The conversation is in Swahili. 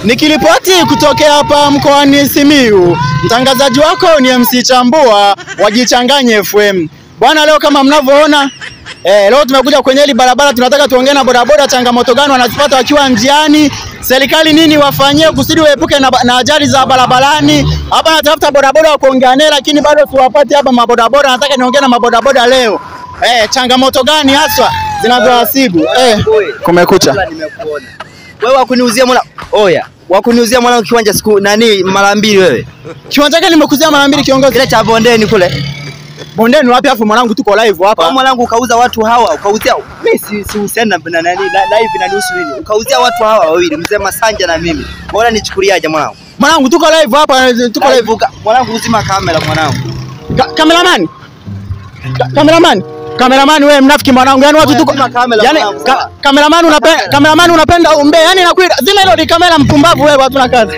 Nikiripoti kutokea hapa mkoani Simiyu, mtangazaji wako ni MC Chambua wa Jichanganye FM. Bwana, leo kama mnavyoona leo tumekuja kwenye hili barabara, tunataka tuongee na bodaboda, changamoto gani wanazipata wakiwa njiani, serikali nini wafanyie kusudi waepuke na ajali za barabarani. Hapa natafuta bodaboda wa kuongea naye, lakini bado siwapati hapa mabodaboda. Nataka niongee na mabodaboda leo. Changamoto gani hasa zinazowasibu? Kumekucha. Wewe wakuniuzia mwana wakuniuzia mwana kiwanja siku nani mara mbili wewe. Kiwanja gani nimekuzia mara mbili kiongozi? Kile cha Bondeni kule. Bondeni wapi? Afu mwanangu tuko live hapa. Mwanangu ukauza watu hawa, ukauzia mimi si usiana na nani live na nusu nini. Ukauzia watu hawa wawili, mzee Masanja na mimi. Bora nichukuliaje mwanangu? Mwanangu tuko live hapa, tuko live. Mwanangu uzima kamera mwanangu. Cameraman. Cameraman wewe mnafiki mwanangu. Yaani watu tuko yaani cameraman unapenda umbe. Yaani nakwenda zima hilo ni kamera mpumbavu wewe, hatuna kazi.